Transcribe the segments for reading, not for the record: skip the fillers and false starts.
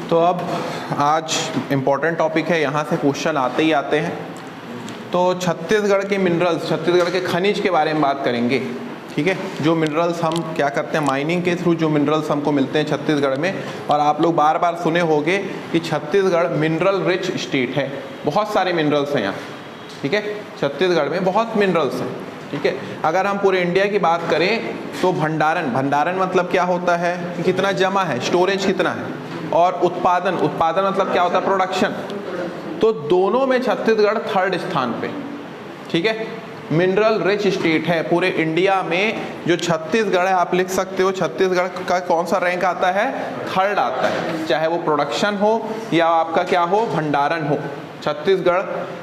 तो अब आज इम्पोर्टेंट टॉपिक है, यहाँ से क्वेश्चन आते ही आते हैं। तो छत्तीसगढ़ के मिनरल्स, छत्तीसगढ़ के खनिज के बारे में बात करेंगे, ठीक है। जो मिनरल्स हम क्या करते हैं, माइनिंग के थ्रू जो मिनरल्स हमको मिलते हैं छत्तीसगढ़ में। और आप लोग बार बार सुने होंगे कि छत्तीसगढ़ मिनरल रिच स्टेट है, बहुत सारे मिनरल्स हैं यहाँ, ठीक है। छत्तीसगढ़ में बहुत मिनरल्स हैं, ठीक है। अगर हम पूरे इंडिया की बात करें तो भंडारण मतलब क्या होता है कि कितना जमा है, स्टोरेज कितना है, और उत्पादन मतलब क्या होता है, प्रोडक्शन। तो दोनों में छत्तीसगढ़ थर्ड स्थान पे, ठीक है। मिनरल रिच स्टेट है पूरे इंडिया में। जो छत्तीसगढ़ है, आप लिख सकते हो छत्तीसगढ़ का कौन सा रैंक आता है, थर्ड आता है, चाहे वो प्रोडक्शन हो या आपका क्या हो, भंडारण हो। छत्तीसगढ़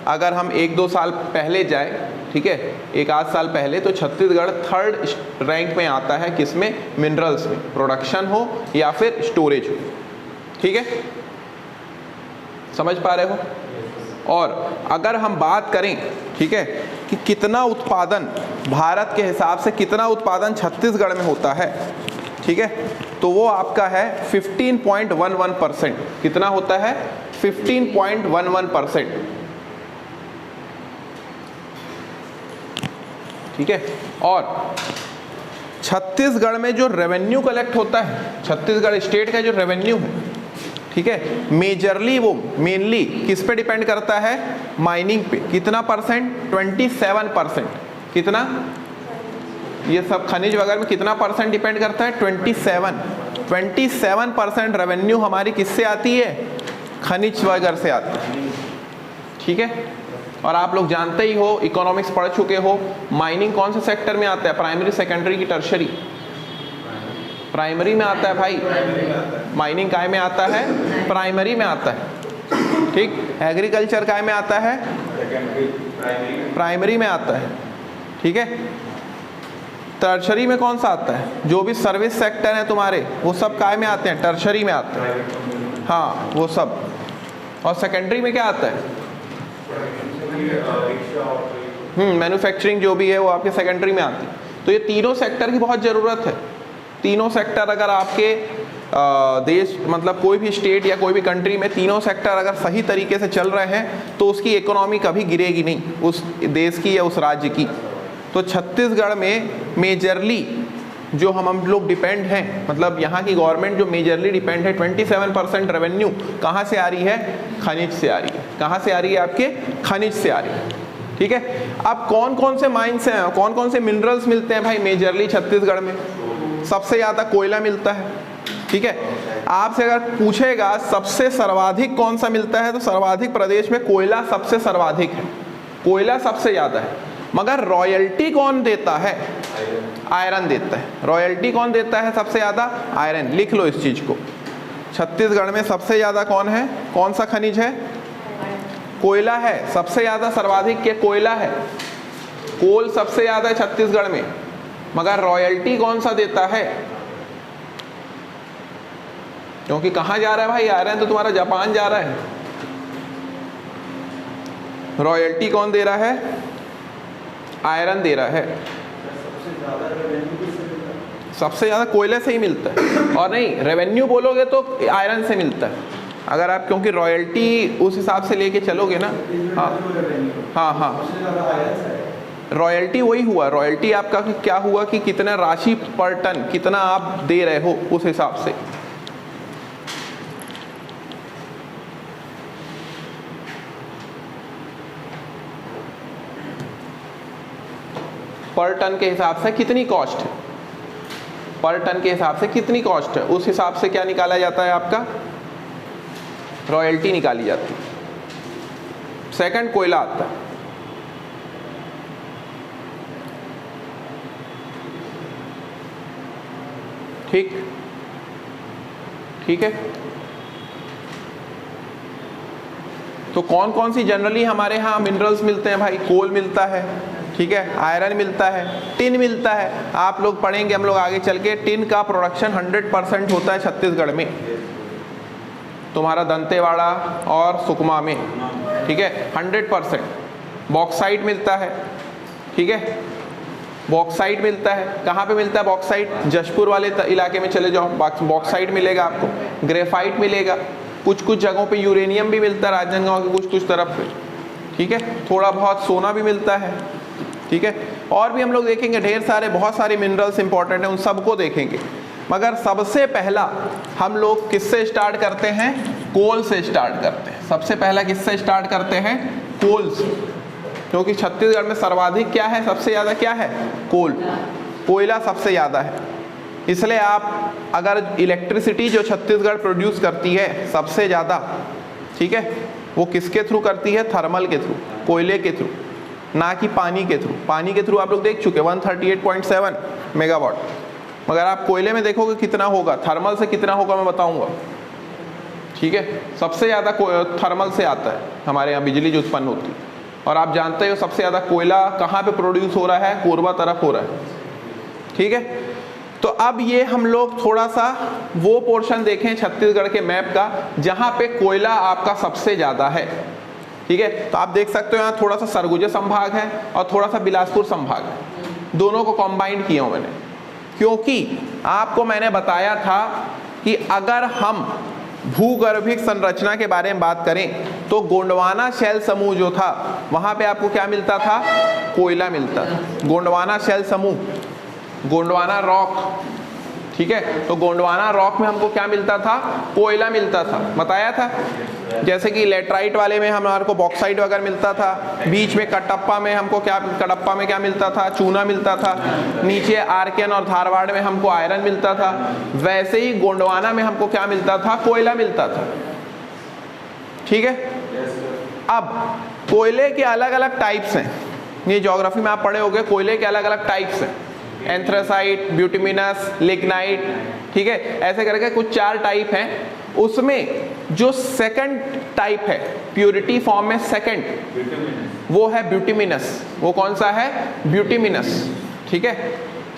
अगर हम 1-2 साल पहले जाए, ठीक है, 1-8 साल पहले, तो छत्तीसगढ़ थर्ड रैंक में आता है, किसमें, मिनरल्स में, प्रोडक्शन हो या फिर स्टोरेज हो, ठीक है। समझ पा रहे हो। और अगर हम बात करें, ठीक है, कि कितना उत्पादन भारत के हिसाब से कितना उत्पादन छत्तीसगढ़ में होता है, ठीक है, तो वो आपका है 15.11%। कितना होता है, 15.11%, ठीक है। और छत्तीसगढ़ में जो रेवेन्यू कलेक्ट होता है, छत्तीसगढ़ स्टेट का जो रेवेन्यू है, ठीक है, मेजरली वो मेनली किस पे डिपेंड करता है, माइनिंग पे। कितना परसेंट, 27%। कितना, ये सब खनिज वगैरह में कितना परसेंट डिपेंड करता है, 27% रेवेन्यू हमारी किससे आती है, खनिज वगैरह से आती है, ठीक है। और आप लोग जानते ही हो, इकोनॉमिक्स पढ़ चुके हो, माइनिंग कौन से सेक्टर में आता है, प्राइमरी, सेकेंडरी की टर्शरी। प्राइमरी में आता है भाई, माइनिंग काय में आता है, प्राइमरी में आता है, ठीक। एग्रीकल्चर काय में आता है, प्राइमरी में आता है, ठीक है। टर्शरी में कौन सा आता है, जो भी सर्विस सेक्टर है तुम्हारे, वो सब काय में आते हैं, टर्शरी में आते हैं, हाँ वो सब। और सेकेंडरी में क्या आता है, मैन्युफैक्चरिंग जो भी है वो आपके सेकेंडरी में आती है। तो ये तीनों सेक्टर की बहुत ज़रूरत है। तीनों सेक्टर अगर आपके देश, मतलब कोई भी स्टेट या कोई भी कंट्री में तीनों सेक्टर अगर सही तरीके से चल रहे हैं तो उसकी इकोनॉमी कभी गिरेगी नहीं, उस देश की या उस राज्य की। तो छत्तीसगढ़ में मेजरली जो हम लोग डिपेंड हैं, मतलब यहाँ की गवर्नमेंट जो मेजरली डिपेंड है, 27% रेवेन्यू कहाँ से आ रही है, खनिज से आ रही है। कहाँ से आ रही है, आपके खनिज से आ रही है, ठीक है। अब कौन कौन से माइंस हैं, कौन कौन से मिनरल्स मिलते हैं भाई मेजरली छत्तीसगढ़ में। सबसे ज़्यादा कोयला मिलता है, ठीक है। आपसे अगर पूछेगा सबसे सर्वाधिक कौन सा मिलता है, तो सर्वाधिक प्रदेश में कोयला सबसे सर्वाधिक है, कोयला सबसे ज़्यादा है। मगर रॉयल्टी कौन देता है, आयरन देता है। रॉयल्टी कौन देता है सबसे ज़्यादा, आयरन। लिख लो इस चीज़ को, छत्तीसगढ़ में सबसे ज़्यादा कौन है, कौन सा खनिज है, कोयला है। सबसे ज़्यादा सर्वाधिक के कोयला है, कोल सबसे ज़्यादा है छत्तीसगढ़ में। मगर रॉयल्टी कौन सा देता है, क्योंकि कहाँ जा रहा है भाई आयरन, तो तुम्हारा जापान जा रहा है। रॉयल्टी कौन दे रहा है, आयरन दे रहा है। सबसे ज़्यादा कोयले से ही मिलता है। और नहीं, रेवेन्यू बोलोगे तो आयरन से मिलता है अगर आप, क्योंकि रॉयल्टी उस हिसाब से लेके चलोगे ना। हाँ, रॉयल्टी वही हुआ, रॉयल्टी आपका क्या हुआ कि कितना राशि पर टन कितना आप दे रहे हो, उस हिसाब से। पर टन के हिसाब से कितनी कॉस्ट है, पर टन के हिसाब से कितनी कॉस्ट है, उस हिसाब से क्या निकाला जाता है, आपका रॉयल्टी निकाली जाती है। सेकंड कोयला आता है, ठीक है। तो कौन कौन सी जनरली हमारे यहाँ मिनरल्स मिलते हैं भाई, कोल मिलता है, ठीक है, आयरन मिलता है, टिन मिलता है। आप लोग पढ़ेंगे हम लोग आगे चल के, टिन का प्रोडक्शन 100% होता है छत्तीसगढ़ में, तुम्हारा दंतेवाड़ा और सुकमा में, ठीक है, 100%। बॉक्साइट मिलता है, ठीक है, बॉक्साइट मिलता है। कहाँ पे मिलता है बॉक्साइट? जशपुर वाले इलाके में चले जाओ, बॉक्साइट मिलेगा आपको। ग्रेफाइट मिलेगा, कुछ कुछ जगहों पे यूरेनियम भी मिलता है, राजनांदगांव के कुछ कुछ तरफ पे, ठीक है। थोड़ा बहुत सोना भी मिलता है, ठीक है। और भी हम लोग देखेंगे ढेर सारे, बहुत सारे मिनरल्स इंपॉर्टेंट हैं, उन सबको देखेंगे। मगर सबसे पहला हम लोग किससे स्टार्ट करते हैं? कोल से स्टार्ट करते हैं। सबसे पहला किससे स्टार्ट करते हैं? कोल से, क्योंकि छत्तीसगढ़ में सर्वाधिक क्या है, सबसे ज़्यादा क्या है? कोल, कोयला सबसे ज़्यादा है। इसलिए आप अगर इलेक्ट्रिसिटी जो छत्तीसगढ़ प्रोड्यूस करती है सबसे ज़्यादा, ठीक है, वो किसके थ्रू करती है? थर्मल के थ्रू, कोयले के थ्रू, ना कि पानी के थ्रू। पानी के थ्रू आप लोग देख चुके 138.7 मेगावाट, मगर आप कोयले में देखोगे कितना होगा, थर्मल से कितना होगा मैं बताऊंगा, ठीक है। सबसे ज़्यादा थर्मल से आता है हमारे यहाँ बिजली जो उत्पन्न होती है। और आप जानते हो सबसे ज़्यादा कोयला कहाँ पे प्रोड्यूस हो रहा है? कोरबा तरफ हो रहा है, ठीक है। तो अब ये हम लोग थोड़ा सा वो पोर्शन देखें छत्तीसगढ़ के मैप का जहाँ पे कोयला आपका सबसे ज़्यादा है, ठीक है। तो आप देख सकते हो यहाँ थोड़ा सा सरगुजा संभाग है और थोड़ा सा बिलासपुर संभाग है, दोनों को कॉम्बाइंड किया हूँ मैंने, क्योंकि आपको मैंने बताया था कि अगर हम भूगर्भिक संरचना के बारे में बात करें तो गोंडवाना शैल समूह जो था वहाँ पे आपको क्या मिलता था? कोयला मिलता था। गोंडवाना शैल समूह, गोंडवाना रॉक, ठीक है। तो गोंडवाना रॉक में हमको क्या मिलता था? कोयला मिलता था, बताया था। जैसे कि लेटराइट वाले में हमारे को बॉक्साइट वगैरह मिलता था, बीच में कटप्पा में हमको क्या, कडप्पा में क्या मिलता था? चूना मिलता था। नीचे आरकेन और धारवाड़ में हमको आयरन मिलता था। वैसे ही गोंडवाना में हमको क्या मिलता था? कोयला मिलता था, ठीक है। अब कोयले के अलग अलग टाइप्स हैं, ये ज्योग्राफी में आप पढ़े होंगे, कोयले के अलग अलग टाइप्स हैं, एंथ्रासाइट, ब्यूटिमिनस, लिग्नाइट, ठीक है। ऐसे करके कुछ 4 टाइप हैं। उसमें जो सेकंड टाइप है प्योरिटी फॉर्म में सेकंड, वो है ब्यूटिमिनस। वो कौन सा है? ब्यूटिमिनस, ठीक है।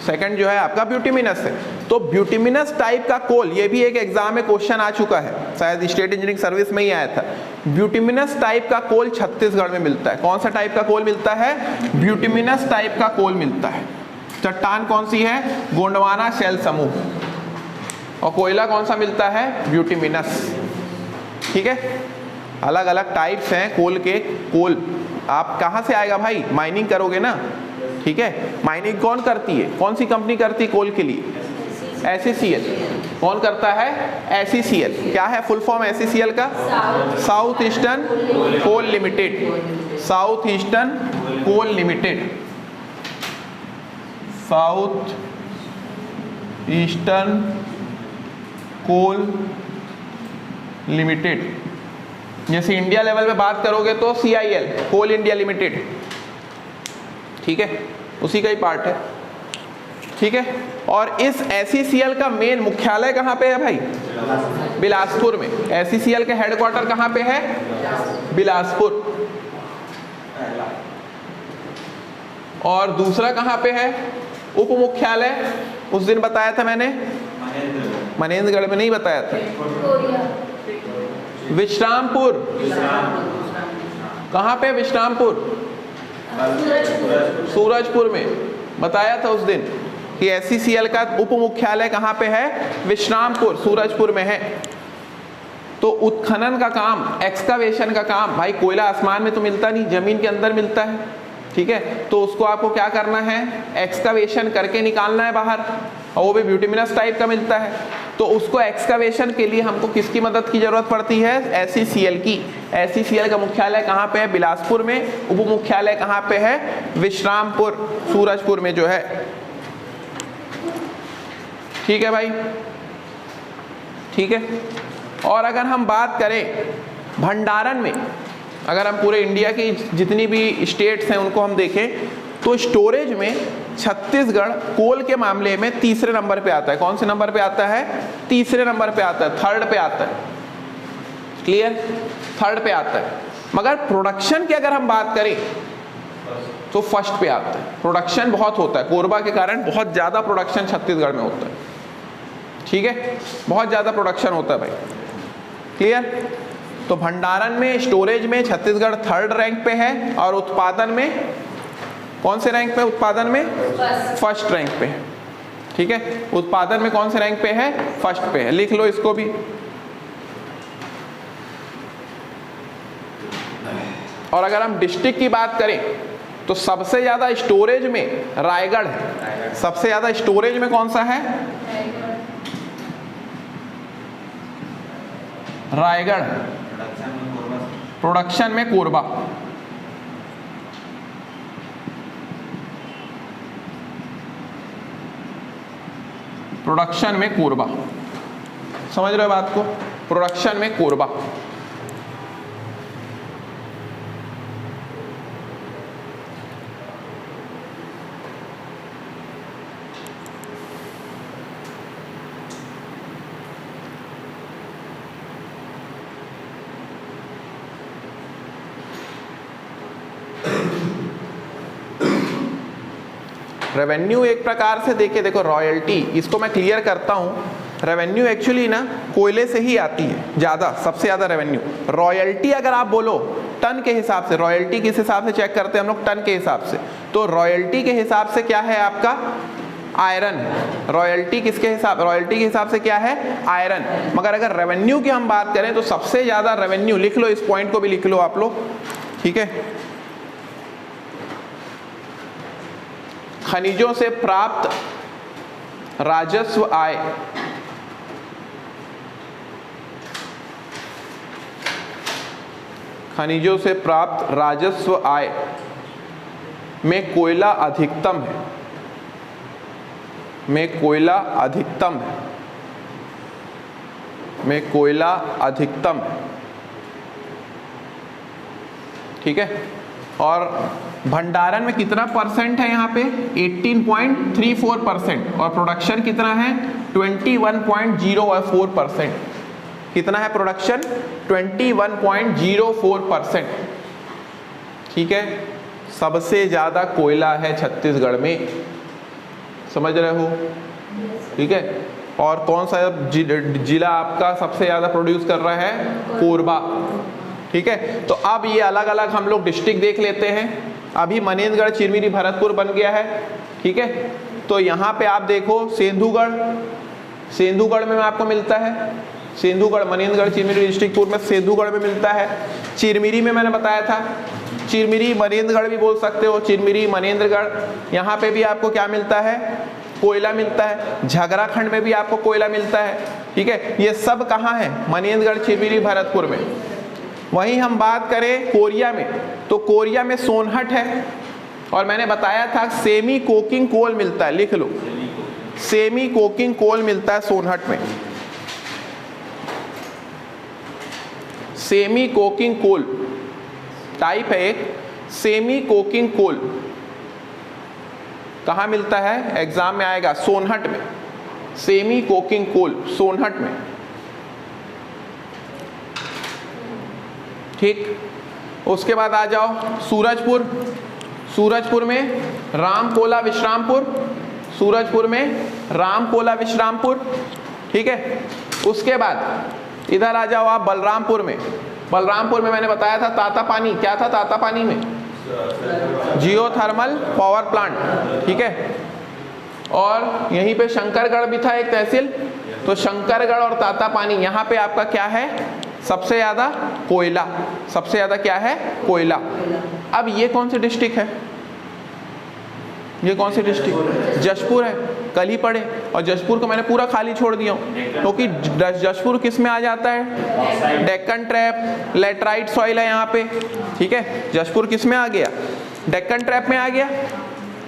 सेकंड जो है आपका ब्यूटिमिनस है। तो ब्यूटिमिनस टाइप का कोल, ये भी एक एग्जाम में क्वेश्चन आ चुका है, शायद स्टेट इंजीनियरिंग सर्विस में ही आया था। ब्यूटिमिनस टाइप का कोल छत्तीसगढ़ में मिलता है। कौन सा टाइप का कोल मिलता है? ब्यूटिमिनस टाइप का कोल मिलता है। चट्टान कौन सी है? गोंडवाना शैल समूह। और कोयला कौन सा मिलता है? ब्यूटिमिनस, ठीक है। अलग अलग टाइप्स हैं कोल के। कोल आप कहाँ से आएगा भाई? माइनिंग करोगे ना, ठीक है। माइनिंग कौन करती है? कौन सी कंपनी करती है कोल के लिए? SECL। कौन करता है? SECL। क्या है फुल फॉर्म SECL का? साउथ ईस्टर्न कोल लिमिटेड। साउथ ईस्टर्न कोल लिमिटेड, साउथ ईस्टर्न कोल लिमिटेड। जैसे इंडिया लेवल पे बात करोगे तो CIL, कोल इंडिया लिमिटेड, ठीक है, उसी का ही पार्ट है, ठीक है। और इस SECL का मेन मुख्यालय कहाँ पे है भाई? बिलासपुर में। SECL के हेडक्वार्टर कहाँ पे है? बिलासपुर। और दूसरा कहाँ पे है उप मुख्यालय? उस दिन बताया था मैंने, मनेंद्रगढ़ में नहीं बताया था, विश्रामपुर। कहाँ पे? विश्रामपुर, सूरजपुर में। बताया था उस दिन कि SECL का उप मुख्यालय कहाँ पे है? विश्रामपुर, सूरजपुर में है। तो उत्खनन का काम, एक्सकावेशन का काम, भाई कोयला आसमान में तो मिलता नहीं, जमीन के अंदर मिलता है, ठीक है। तो उसको आपको क्या करना है? एक्सकावेशन करके निकालना है बाहर, और वो भी ब्यूटिमिनस टाइप का मिलता है। तो उसको एक्सकावेशन के लिए हमको किसकी मदद की जरूरत पड़ती है? SECL की। SECL का मुख्यालय कहाँ पे है? बिलासपुर में। उप मुख्यालय कहाँ पे है? विश्रामपुर, सूरजपुर में जो है, ठीक है भाई, ठीक है। और अगर हम बात करें भंडारण में, अगर हम पूरे इंडिया की जितनी भी स्टेट्स हैं उनको हम देखें तो स्टोरेज में छत्तीसगढ़ कोल के मामले में तीसरे नंबर पे आता है। कौन से नंबर पे आता है? तीसरे नंबर पे आता है, थर्ड पे आता है, क्लियर, थर्ड पे आता है। मगर प्रोडक्शन की अगर हम बात करें तो फर्स्ट पे आता है। प्रोडक्शन बहुत होता है, कोरबा के कारण बहुत ज़्यादा प्रोडक्शन छत्तीसगढ़ में होता है, ठीक है, बहुत ज़्यादा प्रोडक्शन होता है भाई, क्लियर। तो भंडारण में, स्टोरेज में छत्तीसगढ़ थर्ड रैंक पे है, और उत्पादन में कौन से रैंक पे? उत्पादन में फर्स्ट रैंक पे है, ठीक है। उत्पादन में कौन से रैंक पे है? फर्स्ट पे है। लिख लो इसको भी, और अगर हम डिस्ट्रिक्ट की बात करें तो सबसे ज्यादा स्टोरेज में रायगढ़ है। सबसे ज्यादा स्टोरेज में कौन सा है? रायगढ़। प्रोडक्शन में कोरबा। प्रोडक्शन में कोरबा, समझ रहे हो बात को? प्रोडक्शन में कोरबा। रेवेन्यू एक प्रकार से देखे, देखो रॉयल्टी, इसको मैं क्लियर करता हूँ। रेवेन्यू एक्चुअली ना कोयले से ही आती है ज़्यादा, सबसे ज़्यादा रेवेन्यू। रॉयल्टी अगर आप बोलो टन के हिसाब से, रॉयल्टी किस हिसाब से चेक करते हैं हम लोग? टन के हिसाब से। तो रॉयल्टी के हिसाब से क्या है आपका? आयरन। रॉयल्टी किसके हिसाब? रॉयल्टी के हिसाब से क्या है? आयरन। मगर अगर रेवेन्यू की हम बात करें तो सबसे ज़्यादा रेवेन्यू, लिख लो इस पॉइंट को भी लिख लो आप लोग, ठीक है, खनिजों से प्राप्त राजस्व आय। खनिजों से प्राप्त राजस्व आय में कोयला अधिकतम है, में कोयला अधिकतम है, में कोयला अधिकतम है, ठीक है। और भंडारण में कितना परसेंट है यहाँ पे? 18.34%। और प्रोडक्शन कितना है? 21.04%। कितना है प्रोडक्शन? 21.04%, ठीक है। सबसे ज्यादा कोयला है छत्तीसगढ़ में, समझ रहे हो, ठीक है। और कौन सा जिला आपका सबसे ज्यादा प्रोड्यूस कर रहा है? कोरबा, ठीक है। तो अब ये अलग अलग हम लोग डिस्ट्रिक्ट देख लेते हैं। अभी मनेंद्रगढ़, चिरमिरी, भरतपुर बन गया है, ठीक है। तो यहाँ पे आप देखो सेंधुगढ़, सेंधुगढ़ में आपको मिलता है, सेंधुगढ़, मनेंद्रगढ़, चिरमिरी डिस्ट्रिक्ट में सेंधुगढ़ में मिलता है। चिरमिरी में मैंने बताया था, चिरमिरी मनेंद्रगढ़ भी बोल सकते हो, चिरमिरी मनेंद्रगढ़, यहाँ पे भी आपको क्या मिलता है? कोयला मिलता है। झगराखंड में भी आपको कोयला मिलता है, ठीक है। ये सब कहाँ है? मनेंद्रगढ़, चिरमिरी, भरतपुर में। वहीं हम बात करें कोरिया में, तो कोरिया में सोनहट है। और मैंने बताया था सेमी कोकिंग कोल मिलता है, लिख लो, सेमी कोकिंग कोल मिलता है सोनहट में। सेमी कोकिंग कोल टाइप है एक, सेमी कोकिंग कोल कहाँ मिलता है? एग्जाम में आएगा, सोनहट में। सेमी कोकिंग कोल सोनहट में, ठीक। उसके बाद आ जाओ सूरजपुर, सूरजपुर में रामकोला विश्रामपुर, सूरजपुर में रामकोला विश्रामपुर, ठीक है। उसके बाद इधर आ जाओ आप बलरामपुर में, बलरामपुर में मैंने बताया था तातापानी, क्या था तातापानी में? जियोथर्मल पावर प्लांट, ठीक है। और यहीं पे शंकरगढ़ भी था एक तहसील, तो शंकरगढ़ और तातापानी, यहाँ पे आपका क्या है? सबसे ज्यादा कोयला, सबसे ज्यादा क्या है? कोयला। अब ये कौन सी डिस्ट्रिक्ट है? ये कौन सी डिस्ट्रिक्ट? जशपुर है, कल ही पढ़े। और जशपुर को मैंने पूरा खाली छोड़ दिया हूँ, क्योंकि जशपुर किस में आ जाता है? डेक्कन ट्रैप, लेटराइट सॉइल है यहाँ पे, ठीक है। जशपुर किस में आ गया? डेक्कन ट्रैप में आ गया।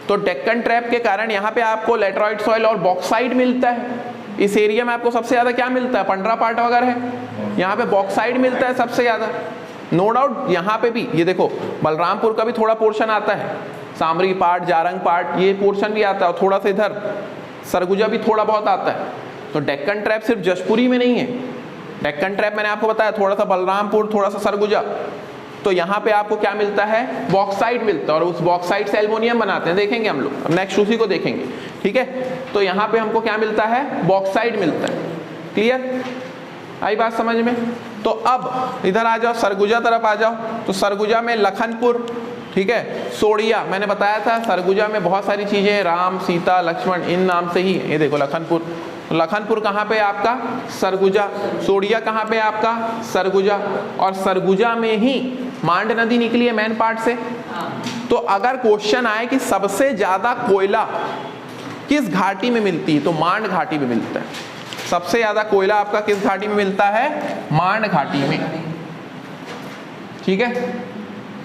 तो डेक्कन ट्रैप के कारण यहाँ पे आपको लेटराइट सॉइल और बॉक्साइट मिलता है। इस एरिया में आपको सबसे ज्यादा क्या मिलता है? पंडरा पार्ट वगैरह है, यहाँ पे बॉक्साइट मिलता है सबसे ज्यादा, नो डाउट। यहाँ पे भी ये देखो बलरामपुर का भी थोड़ा पोर्शन आता है, सामरी पार्ट, जारंग पार्ट, ये पोर्शन भी आता है, और थोड़ा सा इधर सरगुजा भी थोड़ा बहुत आता है। तो डेक्कन ट्रैप सिर्फ जशपुरी में नहीं है, डेक्कन ट्रैप मैंने आपको बताया थोड़ा सा बलरामपुर, थोड़ा सा सरगुजा। तो यहाँ पे आपको क्या मिलता है? बॉक्साइट मिलता है, और उस बॉक्साइट से एल्युमिनियम बनाते हैं, देखेंगे हम लोग नेक्स्ट, उसी को देखेंगे, ठीक है। तो यहाँ पे हमको क्या मिलता है? बॉक्साइट मिलता है। क्लियर? आई बात समझ में? तो अब इधर आ जाओ, सरगुजा तरफ आ जाओ, तो सरगुजा में लखनपुर, ठीक है, सोड़िया, मैंने बताया था सरगुजा में बहुत सारी चीजें हैं, राम, सीता, लक्ष्मण, इन नाम से ही, ये देखो लखनपुर। लखनपुर कहाँ पे आपका? सरगुजा। सोड़िया कहाँ पे आपका? सरगुजा। और सरगुजा में ही मांड नदी निकली है मेन पार्ट से। तो अगर क्वेश्चन आए कि सबसे ज्यादा कोयला किस घाटी में मिलती है, तो मांड घाटी में मिलता है। सबसे ज्यादा कोयला आपका किस घाटी में मिलता है? मांड घाटी में। ठीक है,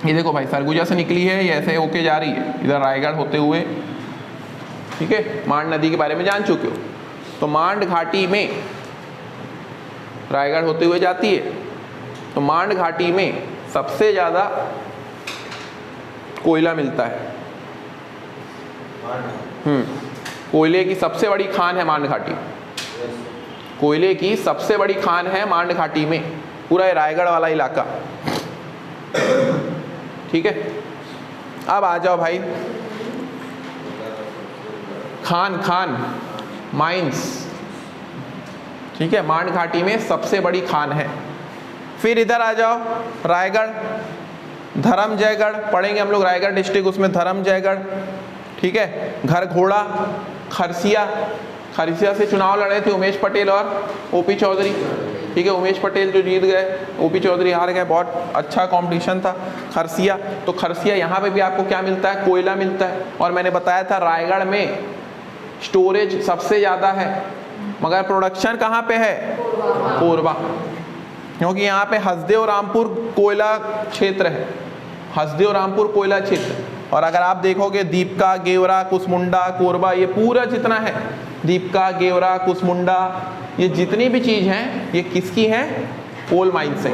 ये देखो भाई सरगुजा से निकली है, ये ऐसे होके जा रही है इधर रायगढ़ होते हुए। ठीक है, मांड नदी के बारे में जान चुके हो। तो मांड घाटी में रायगढ़ होते हुए जाती है। तो मांड घाटी में सबसे ज्यादा कोयला मिलता है। कोयले की सबसे बड़ी खान है मांड घाटी। कोयले की सबसे बड़ी खान है मांड घाटी में, पूरा रायगढ़ वाला इलाका। ठीक है, अब आ जाओ भाई खान माइंस। ठीक है, मांड घाटी में सबसे बड़ी खान है। फिर इधर आ जाओ रायगढ़, धर्मजयगढ़ पढ़ेंगे हम लोग, रायगढ़ डिस्ट्रिक्ट, उसमें धर्मजयगढ़। ठीक है, घर घोड़ा, खरसिया से चुनाव लड़े थे उमेश पटेल और ओपी चौधरी। ठीक है, उमेश पटेल जो जीत गए, ओपी चौधरी हार गए। बहुत अच्छा कंपटीशन था। खरसिया, तो खरसिया यहाँ पे भी आपको क्या मिलता है? कोयला मिलता है। और मैंने बताया था रायगढ़ में स्टोरेज सबसे ज़्यादा है, मगर प्रोडक्शन कहाँ पे है? कोरबा, क्योंकि यहाँ पे हसदेव रामपुर कोयला क्षेत्र है। हसदेव रामपुर कोयला क्षेत्र। और अगर आप देखोगे दीपका, गेवरा, कुसमुंडा, कोरबा, ये पूरा जितना है, दीपका, गेवरा, कुसमुंडा, ये जितनी भी चीज़ हैं ये किसकी हैं? कोल माइंस है।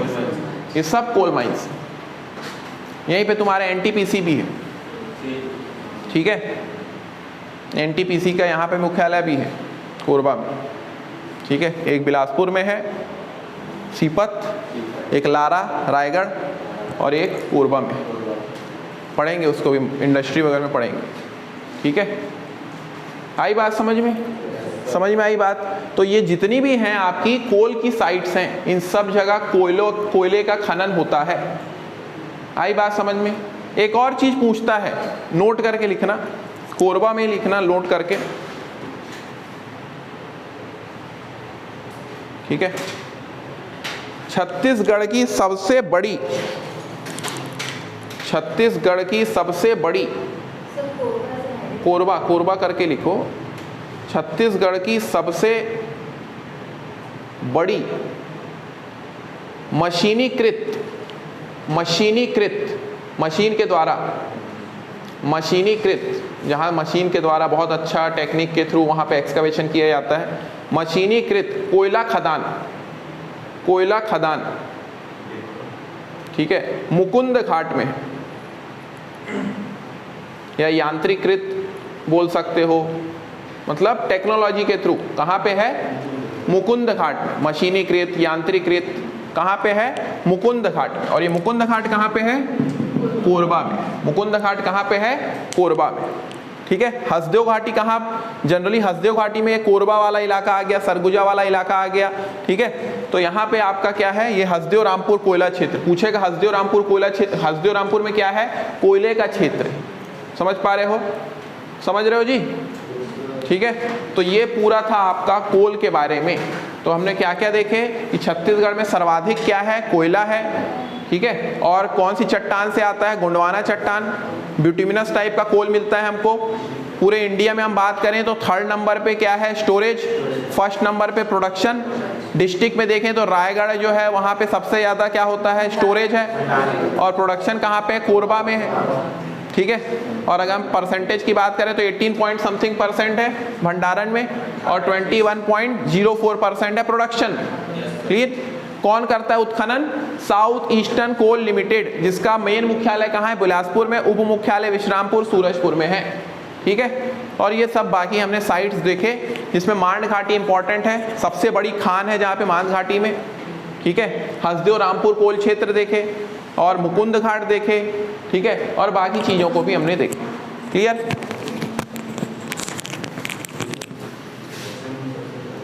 ये सब कोल माइंस। यहीं पे तुम्हारे एनटीपीसी भी है। ठीक है, एनटीपीसी का यहाँ पे मुख्यालय भी है कोरबा में। ठीक है, एक बिलासपुर में है सीपत, एक लारा रायगढ़ और एक कोरबा में। पढ़ेंगे उसको भी, इंडस्ट्री वगैरह में पढ़ेंगे। ठीक है, आई बात समझ में? समझ में आई बात? तो ये जितनी भी हैं आपकी कोल की साइट्स हैं, इन सब जगह कोयले का खनन होता है। आई बात समझ में? एक और चीज पूछता है, नोट करके लिखना, कोरबा में लिखना नोट करके। ठीक है, छत्तीसगढ़ की सबसे बड़ी कोरबा करके लिखो। छत्तीसगढ़ की सबसे बड़ी मशीनीकृत जहां मशीन के द्वारा बहुत अच्छा टेक्निक के थ्रू वहां पे एक्सकवेशन किया जाता है, मशीनीकृत कोयला खदान। ठीक है, मुकुंद घाट में, या यांत्रिकृत बोल सकते हो, मतलब टेक्नोलॉजी के थ्रू। कहाँ पे है? मुकुंद घाट में। मशीनीकृत, यांत्रिकृत कहाँ पे है? मुकुंद घाट में। और ये मुकुंद घाट कहाँ पे है? कोरबा में। मुकुंद घाट कहाँ पे है? कोरबा में। ठीक है, हसदेव घाटी कहाँ? जनरली हसदेव घाटी में कोरबा वाला इलाका आ गया, सरगुजा वाला इलाका आ गया। ठीक है, तो यहाँ पे आपका क्या है? ये हसदेव रामपुर कोयला क्षेत्र पूछेगा। हसदेव रामपुर कोयला क्षेत्र, हसदेव रामपुर में क्या है? कोयले का क्षेत्र। समझ पा रहे हो? समझ रहे हो जी? ठीक है, तो ये पूरा था आपका कोल के बारे में। तो हमने क्या क्या देखे कि छत्तीसगढ़ में सर्वाधिक क्या है? कोयला है। ठीक है, और कौन सी चट्टान से आता है? गोंडवाना चट्टान, ब्यूटिमिनस टाइप का कोल मिलता है हमको। पूरे इंडिया में हम बात करें तो 3rd नंबर पे क्या है? स्टोरेज। 1st नंबर पे प्रोडक्शन। डिस्ट्रिक्ट में देखें तो रायगढ़ जो है वहाँ पे सबसे ज़्यादा क्या होता है? स्टोरेज है। और प्रोडक्शन कहाँ पे? कोरबा में है। ठीक है, और अगर हम परसेंटेज की बात करें तो 18% है भंडारण में और 21.04% है प्रोडक्शन। क्लियर? कौन करता है उत्खनन? साउथ ईस्टर्न कोल लिमिटेड, जिसका मेन मुख्यालय कहाँ है? बिलासपुर में। उप मुख्यालय विश्रामपुर सूरजपुर में है। ठीक है, और ये सब बाकी हमने साइट्स देखे, जिसमें मांड घाटी इंपॉर्टेंट है, सबसे बड़ी खान है जहाँ पे मांड घाटी में। ठीक है, हसदेव रामपुर कोल क्षेत्र देखे और मुकुंद घाट देखे। ठीक है, और बाकी चीज़ों को भी हमने देखा। क्लियर?